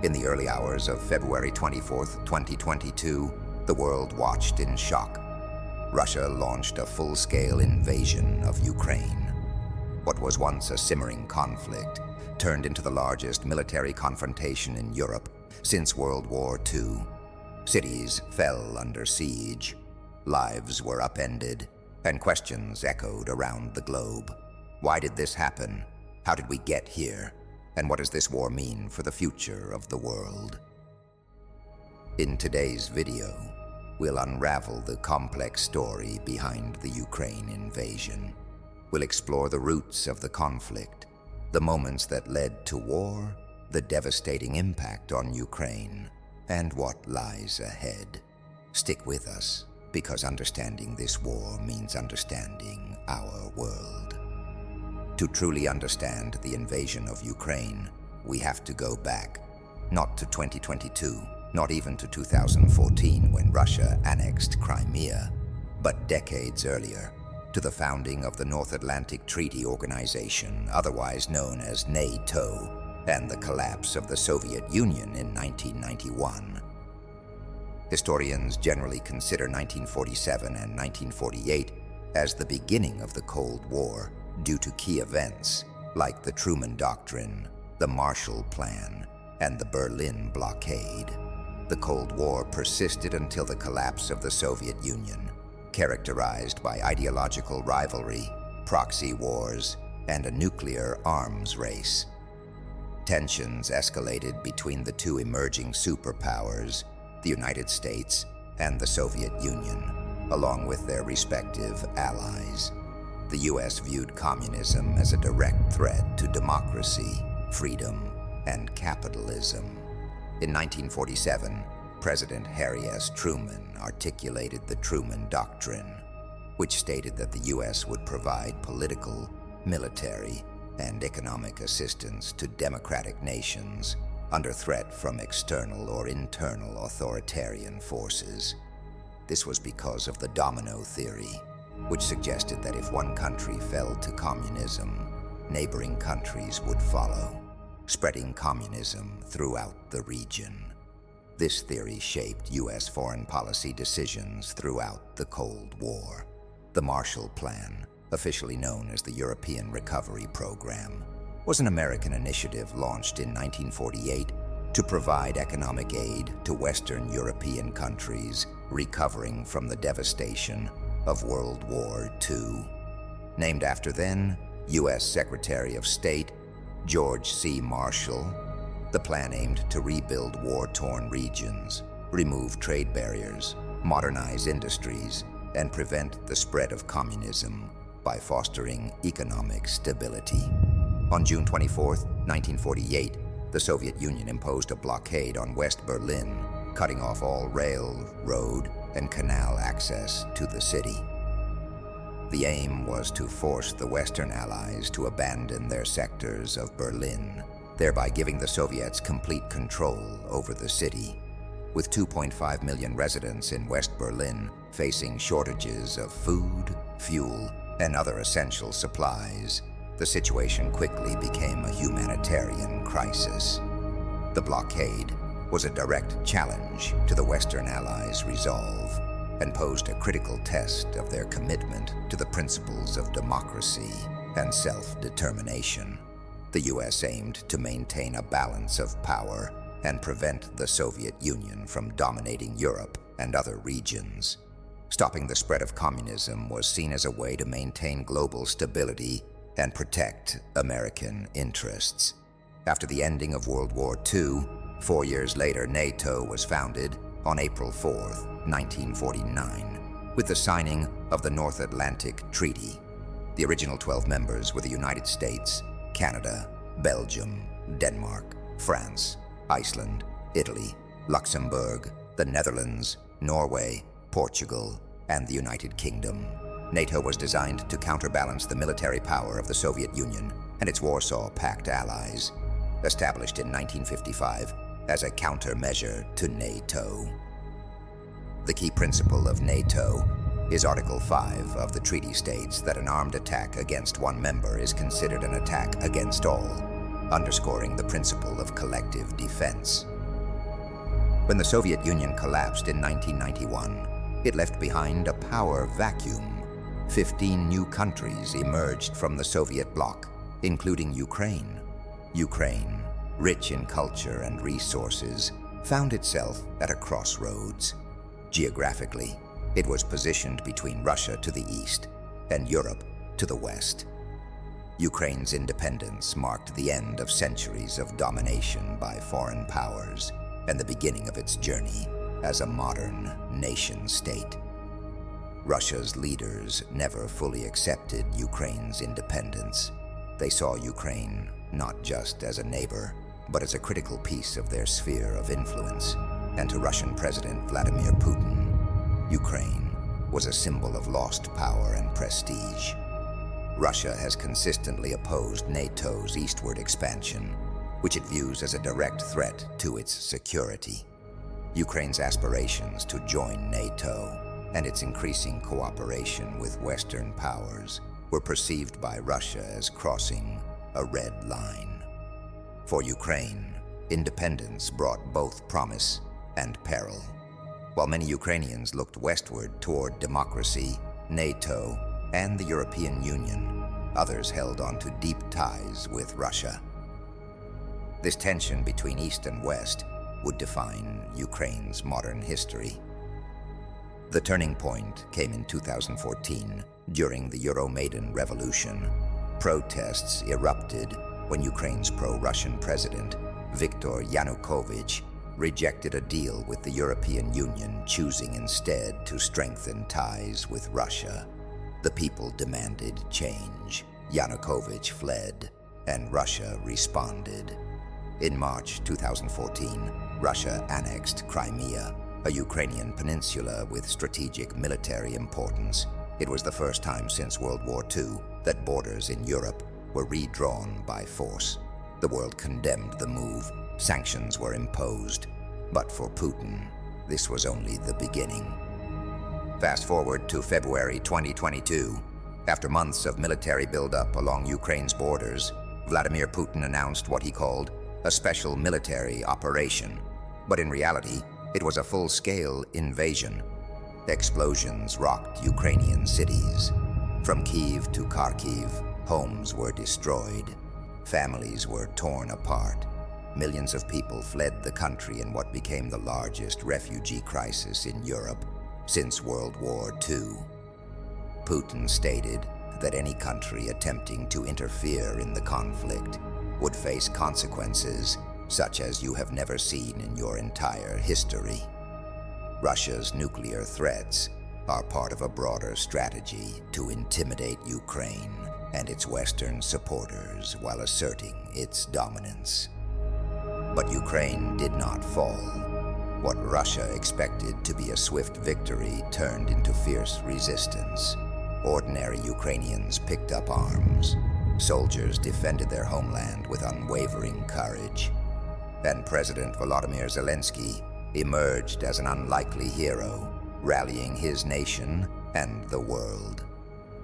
In the early hours of February 24th, 2022, the world watched in shock. Russia launched a full-scale invasion of Ukraine. What was once a simmering conflict turned into the largest military confrontation in Europe since World War II. Cities fell under siege, lives were upended, and questions echoed around the globe. Why did this happen? How did we get here? And what does this war mean for the future of the world? In today's video, we'll unravel the complex story behind the Ukraine invasion. We'll explore the roots of the conflict, the moments that led to war, the devastating impact on Ukraine, and what lies ahead. Stick with us, because understanding this war means understanding our world. To truly understand the invasion of Ukraine, we have to go back, not to 2022, not even to 2014 when Russia annexed Crimea, but decades earlier, to the founding of the North Atlantic Treaty Organization, otherwise known as NATO, and the collapse of the Soviet Union in 1991. Historians generally consider 1947 and 1948 as the beginning of the Cold War due to key events like the Truman Doctrine, the Marshall Plan, and the Berlin Blockade. The Cold War persisted until the collapse of the Soviet Union, characterized by ideological rivalry, proxy wars, and a nuclear arms race. Tensions escalated between the two emerging superpowers, the United States and the Soviet Union, along with their respective allies. The U.S. viewed communism as a direct threat to democracy, freedom, and capitalism. In 1947, President Harry S. Truman articulated the Truman Doctrine, which stated that the U.S. would provide political, military, and economic assistance to democratic nations under threat from external or internal authoritarian forces. This was because of the domino theory, which suggested that if one country fell to communism, neighboring countries would follow, spreading communism throughout the region. This theory shaped U.S. foreign policy decisions throughout the Cold War. The Marshall Plan, officially known as the European Recovery Program, was an American initiative launched in 1948 to provide economic aid to Western European countries recovering from the devastation of World War II. Named after then U.S. Secretary of State George C. Marshall, the plan aimed to rebuild war-torn regions, remove trade barriers, modernize industries, and prevent the spread of communism by fostering economic stability. On June 24, 1948, the Soviet Union imposed a blockade on West Berlin, cutting off all rail, road, and canal access to the city. The aim was to force the Western Allies to abandon their sectors of Berlin, thereby giving the Soviets complete control over the city. With 2.5 million residents in West Berlin facing shortages of food, fuel, and other essential supplies, the situation quickly became a humanitarian crisis. The blockade was a direct challenge to the Western Allies' resolve and posed a critical test of their commitment to the principles of democracy and self-determination. The U.S. aimed to maintain a balance of power and prevent the Soviet Union from dominating Europe and other regions. Stopping the spread of communism was seen as a way to maintain global stability and protect American interests. After the ending of World War II, 4 years later, NATO was founded on April 4, 1949, with the signing of the North Atlantic Treaty. The original 12 members were the United States, Canada, Belgium, Denmark, France, Iceland, Italy, Luxembourg, the Netherlands, Norway, Portugal, and the United Kingdom. NATO was designed to counterbalance the military power of the Soviet Union and its Warsaw Pact allies, established in 1955 as a countermeasure to NATO. The key principle of NATO is Article 5 of the treaty states that an armed attack against one member is considered an attack against all, underscoring the principle of collective defense. When the Soviet Union collapsed in 1991, it left behind a power vacuum. 15 new countries emerged from the Soviet bloc, including Ukraine. Ukraine, rich in culture and resources, found itself at a crossroads. Geographically, it was positioned between Russia to the east and Europe to the west. Ukraine's independence marked the end of centuries of domination by foreign powers and the beginning of its journey as a modern nation-state. Russia's leaders never fully accepted Ukraine's independence. They saw Ukraine not just as a neighbor, but as a critical piece of their sphere of influence. And to Russian President Vladimir Putin, Ukraine was a symbol of lost power and prestige. Russia has consistently opposed NATO's eastward expansion, which it views as a direct threat to its security. Ukraine's aspirations to join NATO and its increasing cooperation with Western powers were perceived by Russia as crossing a red line. For Ukraine, independence brought both promise and peril. While many Ukrainians looked westward toward democracy, NATO, and the European Union, others held on to deep ties with Russia. This tension between East and West would define Ukraine's modern history. The turning point came in 2014 during the Euromaidan Revolution. Protests erupted when Ukraine's pro-Russian president, Viktor Yanukovych, rejected a deal with the European Union, choosing instead to strengthen ties with Russia. The people demanded change. Yanukovych fled, and Russia responded. In March 2014, Russia annexed Crimea, a Ukrainian peninsula with strategic military importance. It was the first time since World War II that borders in Europe were redrawn by force. The world condemned the move. Sanctions were imposed. But for Putin, this was only the beginning. Fast forward to February 2022. After months of military buildup along Ukraine's borders, Vladimir Putin announced what he called a special military operation. But in reality, it was a full-scale invasion. Explosions rocked Ukrainian cities. From Kyiv to Kharkiv, homes were destroyed. Families were torn apart. Millions of people fled the country in what became the largest refugee crisis in Europe since World War II. Putin stated that any country attempting to interfere in the conflict would face consequences such as you have never seen in your entire history. Russia's nuclear threats are part of a broader strategy to intimidate Ukraine and its Western supporters while asserting its dominance. But Ukraine did not fall. What Russia expected to be a swift victory turned into fierce resistance. Ordinary Ukrainians picked up arms. Soldiers defended their homeland with unwavering courage. And President Volodymyr Zelensky emerged as an unlikely hero, rallying his nation and the world.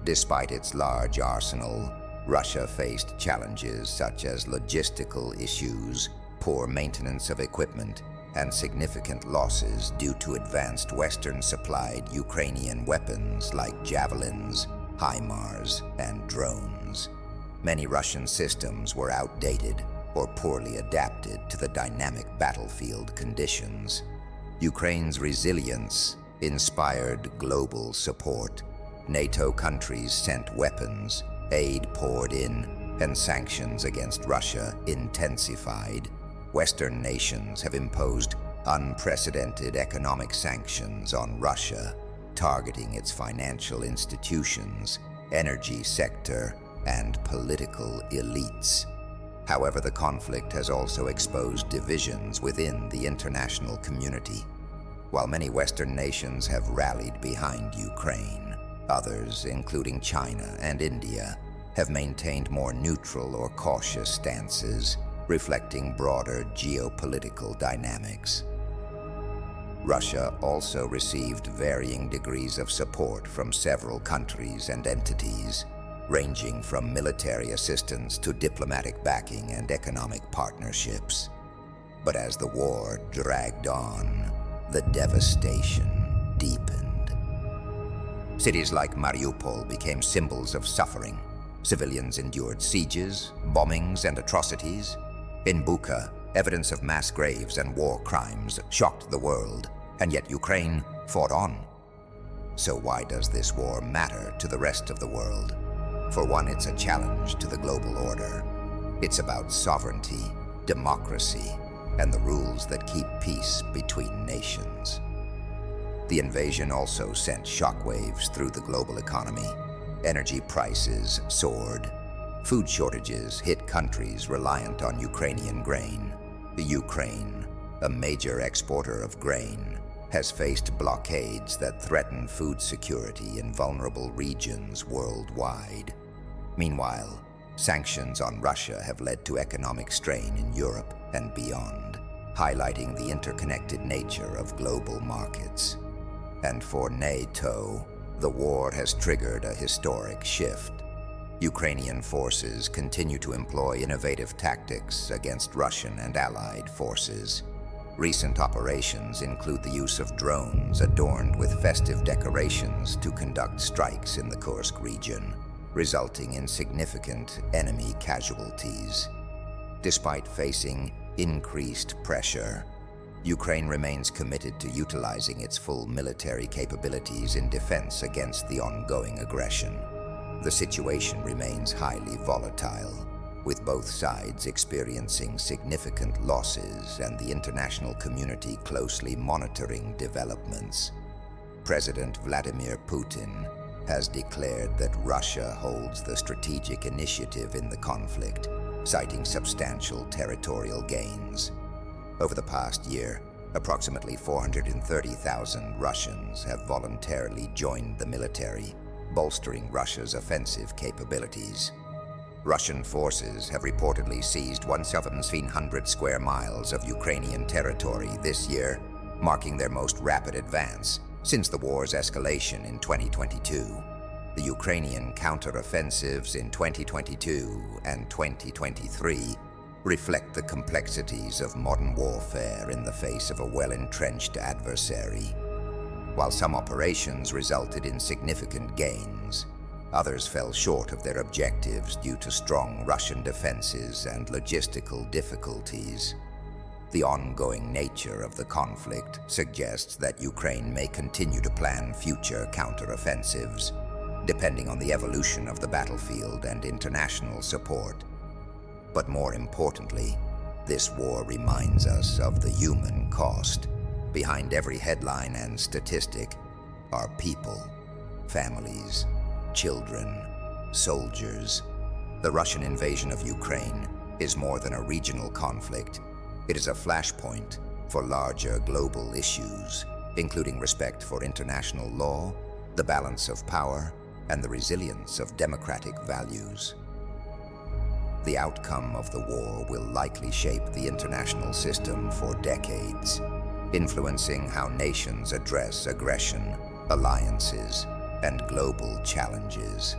Despite its large arsenal, Russia faced challenges such as logistical issues, poor maintenance of equipment, and significant losses due to advanced Western-supplied Ukrainian weapons like javelins, HIMARS, and drones. Many Russian systems were outdated or poorly adapted to the dynamic battlefield conditions. Ukraine's resilience inspired global support. NATO countries sent weapons, aid poured in, and sanctions against Russia intensified. Western nations have imposed unprecedented economic sanctions on Russia, targeting its financial institutions, energy sector, and political elites. However, the conflict has also exposed divisions within the international community. While many Western nations have rallied behind Ukraine, others, including China and India, have maintained more neutral or cautious stances, reflecting broader geopolitical dynamics. Russia also received varying degrees of support from several countries and entities, ranging from military assistance to diplomatic backing and economic partnerships. But as the war dragged on, the devastation deepened. Cities like Mariupol became symbols of suffering. Civilians endured sieges, bombings, and atrocities. In Bucha, evidence of mass graves and war crimes shocked the world, and yet Ukraine fought on. So why does this war matter to the rest of the world? For one, it's a challenge to the global order. It's about sovereignty, democracy, and the rules that keep peace between nations. The invasion also sent shockwaves through the global economy. Energy prices soared. Food shortages hit countries reliant on Ukrainian grain. The Ukraine, a major exporter of grain, has faced blockades that threaten food security in vulnerable regions worldwide. Meanwhile, sanctions on Russia have led to economic strain in Europe and beyond, highlighting the interconnected nature of global markets. And for NATO, the war has triggered a historic shift. Ukrainian forces continue to employ innovative tactics against Russian and allied forces. Recent operations include the use of drones adorned with festive decorations to conduct strikes in the Kursk region, resulting in significant enemy casualties. Despite facing increased pressure, Ukraine remains committed to utilizing its full military capabilities in defense against the ongoing aggression. The situation remains highly volatile, with both sides experiencing significant losses and the international community closely monitoring developments. President Vladimir Putin has declared that Russia holds the strategic initiative in the conflict, citing substantial territorial gains. Over the past year, approximately 430,000 Russians have voluntarily joined the military, bolstering Russia's offensive capabilities. Russian forces have reportedly seized 1,700 square miles of Ukrainian territory this year, marking their most rapid advance since the war's escalation in 2022. The Ukrainian counteroffensives in 2022 and 2023 reflect the complexities of modern warfare in the face of a well-entrenched adversary. While some operations resulted in significant gains, others fell short of their objectives due to strong Russian defenses and logistical difficulties. The ongoing nature of the conflict suggests that Ukraine may continue to plan future counteroffensives, depending on the evolution of the battlefield and international support. But more importantly, this war reminds us of the human cost. Behind every headline and statistic are people, families, children, soldiers. The Russian invasion of Ukraine is more than a regional conflict. It is a flashpoint for larger global issues, including respect for international law, the balance of power, and the resilience of democratic values. The outcome of the war will likely shape the international system for decades, influencing how nations address aggression, alliances, and global challenges.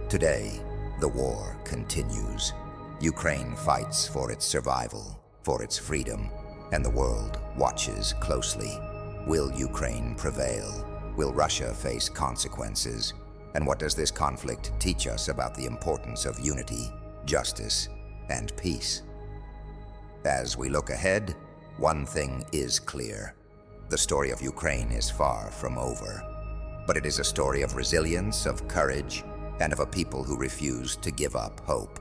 Today, the war continues. Ukraine fights for its survival, for its freedom, and the world watches closely. Will Ukraine prevail? Will Russia face consequences? And what does this conflict teach us about the importance of unity, justice, and peace? As we look ahead, one thing is clear. The story of Ukraine is far from over. But it is a story of resilience, of courage, and of a people who refuse to give up hope.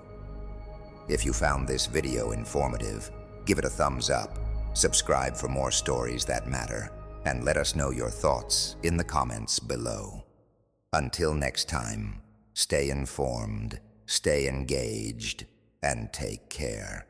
If you found this video informative, give it a thumbs up, subscribe for more stories that matter, and let us know your thoughts in the comments below. Until next time, stay informed, stay engaged, and take care.